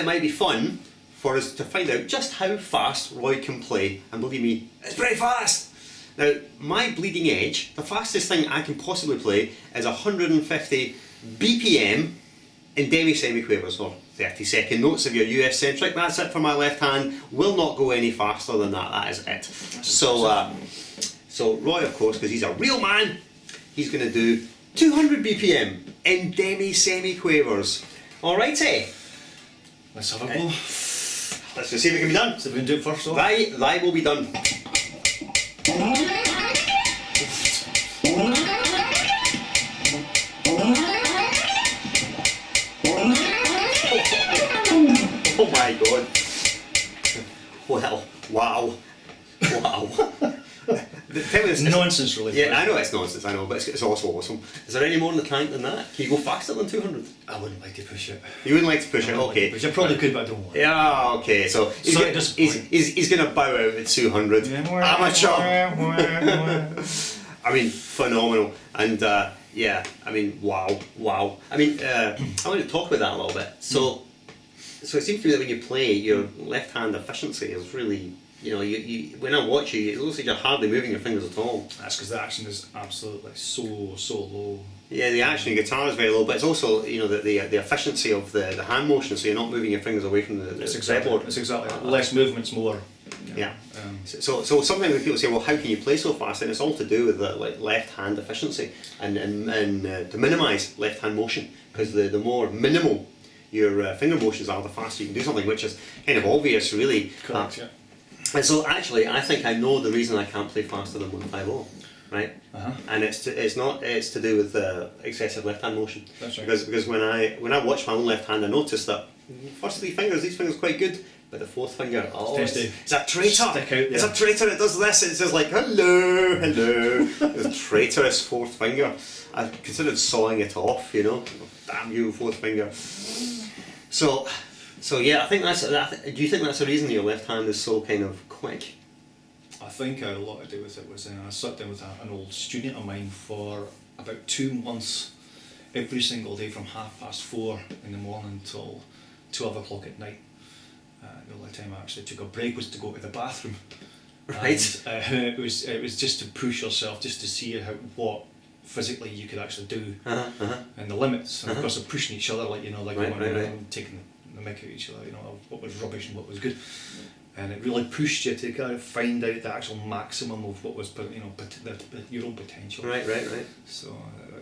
it might be fun for us to find out just how fast Roy can play, and believe me, it's pretty fast! Now, my bleeding edge, the fastest thing I can possibly play is 150 BPM in demi-semi-quavers, or 30-second notes if you're US centric. That's it for my left hand. Will not go any faster than that. That is it. So Roy, of course, because he's a real man, he's going to do 200 BPM in demi-semi-quavers. Alrighty. Let's have a go. Let's just see if it can be done. So we can do it first off. Thy will be done. Oh my god. Well, wow. Tell me this. Nonsense, really. Yeah, I know it's nonsense, I know, but it's also awesome. Is there any more in the tank than that? Can you go faster than 200? I wouldn't like to push it. You wouldn't like to push it? Okay. Which I probably could, but I don't want. Yeah, okay, so he's going to bow out at 200. Amateur! I mean, phenomenal. And yeah, I mean, wow. I mean, I want to talk about that a little bit. So it seems to me that when you play, your left hand efficiency is really, you know, you when I watch you, it looks like you're hardly moving your fingers at all. That's because the action is absolutely so low. Yeah, the action in guitar is very low, but it's also, you know, the efficiency of the hand motion, so you're not moving your fingers away from the fretboard. It's exactly less movements, more. Yeah. So sometimes when people say, well, how can you play so fast? And it's all to do with the left hand efficiency and to minimise left hand motion, because the more minimal your finger motions are, the faster you can do something, which is kind of obvious, really. Correct. Yeah. And so actually, I think I know the reason I can't play faster than 150, right? And it's to do with excessive left hand motion. That's right. Because when I watch my own left hand, I noticed that first three fingers, these fingers are quite good, but the fourth finger, it's a traitor. Stick out there. It's a traitor. It does this. It's just like hello. It's a traitorous fourth finger. I considered sawing it off. You know, damn you, fourth finger. So yeah, I think that's. Do you think that's the reason your left hand is so kind of quick? I think a lot to do with it was I sat down with an old student of mine for about 2 months, every single day from 4:30 in the morning till 12 o'clock at night. The only time I actually took a break was to go to the bathroom. Right. And, it was just to push yourself, just to see what physically you could actually do, and the limits. And of course, of pushing each other, like taking the mick at each other. You know, what was rubbish and what was good. And it really pushed you to kind of find out the actual maximum of what was, you know, your own potential. Right. So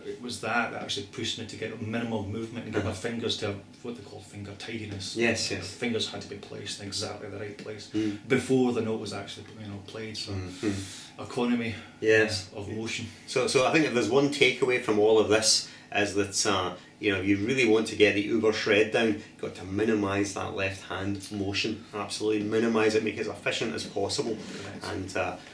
it was that actually pushed me to get minimal movement and get my fingers to what they call finger tidiness. Yes. The fingers had to be placed in exactly the right place before the note was actually, you know, played. So economy of motion. So I think if there's one takeaway from all of this, is that you know, you really want to get the uber shred down, you've got to minimise that left hand motion. Absolutely minimise it, make it as efficient as possible. Correct. And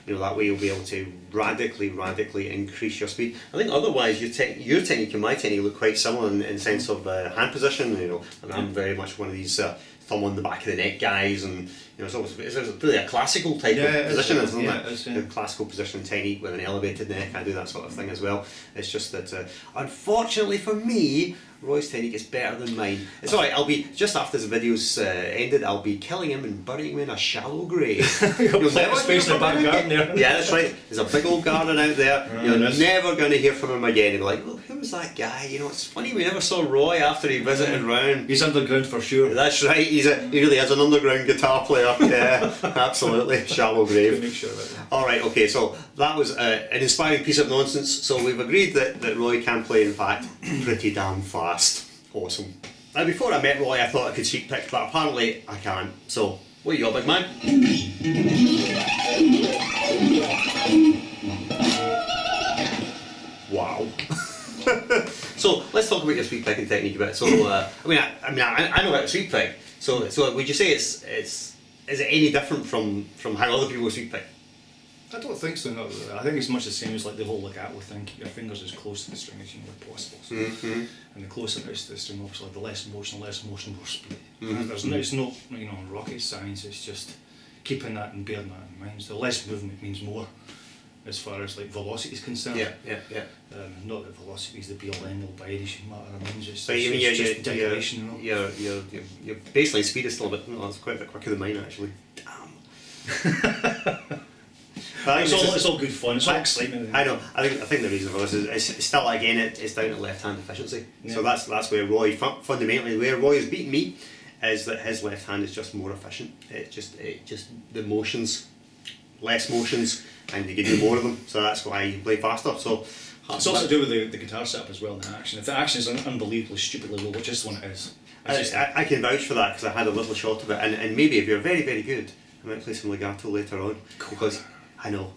you know, that way you'll be able to radically increase your speed. I think otherwise your technique and my technique look quite similar in sense of hand position. You know, and I'm very much one of these thumb on the back of the neck guys, and you know, it's really a classical type of position, isn't it? A classical position technique with an elevated neck. I do that sort of thing as well. It's just that unfortunately for me, Roy's technique is better than mine. It's alright, I'll be, just after this video's ended, I'll be killing him and burying him in a shallow grave. You'll never space in the back garden there. Yeah, that's right. There's a big old garden out there. You're never going to hear from him again. You'll be like, well, who was that guy? You know, it's funny we never saw Roy after he visited round. He's underground for sure. That's right, he really is an underground guitar player. Yeah, absolutely. Shallow grave. Make sure about that. Alright, okay, so that was an inspiring piece of nonsense. So we've agreed that Roy can play, in fact, pretty damn fast. Awesome. Now, before I met Roy, I thought I could sweep pick, but apparently I can't. So, what you got, big man? Wow. So let's talk about your sweep picking technique a bit. So, I know how to sweep pick. So would you say is it any different from how other people sweep pick? I don't think so. No. I think it's much the same as like the whole Legato thing. Keep your fingers as close to the string as humanly possible. So, and the closer it is to the string, obviously, the less motion, more speed. It's not, you know, rocket science. It's just keeping that and bearing that in mind. So less movement means more. as far as like velocity is concerned. Yeah. Not that velocity is the be all end all by any matter. I mean, just, So you mean it's just dilation, you know? your baseline speed is still a bit. No, it's quite a bit quicker than mine actually. Damn. It's all good fun. It's all excitement. I know. I think the reason for this is it's still again it's down to left hand efficiency. Yeah. So that's where Roy fundamentally where Roy has beaten me is that his left hand is just more efficient. It just the motions, less motions, and you can do more of them. So that's why you play faster. So it's also to do with the guitar setup as well and the action. If the action is unbelievably stupidly low, which is the one it is. I can vouch for that because I had a little shot of it, and maybe if you're very very good, I might play some legato later on because I know.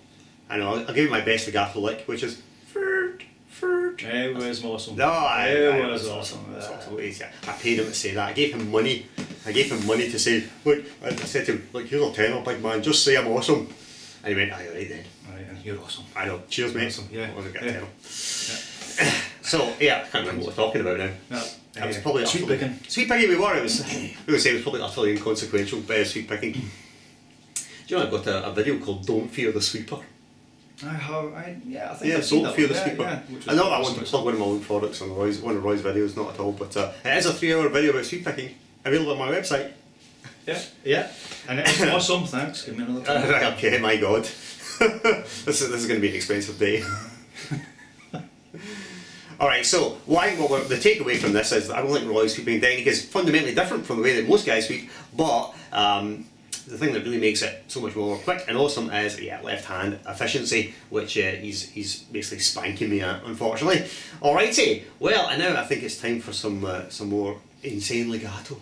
I'll give you my best legato lick, which is furt. It was awesome. No, it was awesome. I paid him to say that. I gave him money to say, look, I said to him, look, here's a tenner, big man, just say I'm awesome. And he went, aye, right then. Right, and you're awesome. I know. Cheers, mate. Awesome. Yeah. I wasn't getting Yeah. a tenner. So, yeah, I can't remember what we're talking about now. No. It was probably sweet picking. Sweet picking we were. It was probably utterly inconsequential, sweet picking. Do you know I've got a video called Don't Fear the Sweeper? I think I've seen Don't that Fear one. the Sweeper. Yeah. I know I want to plug one of my own products on one of Roy's videos, not at all, but it is a 3-hour video about sweet picking, available on my website. Yeah. And it's awesome, thanks. Give me another time. Right, okay, my god. this is going to be an expensive day. Alright, so the takeaway from this is that I don't think Roy's sweeping technique is fundamentally different from the way that most guys sweep, but the thing that really makes it so much more quick and awesome is left hand efficiency, which he's basically spanking me at, unfortunately. Alrighty, well, and now I think it's time for some more insane legato.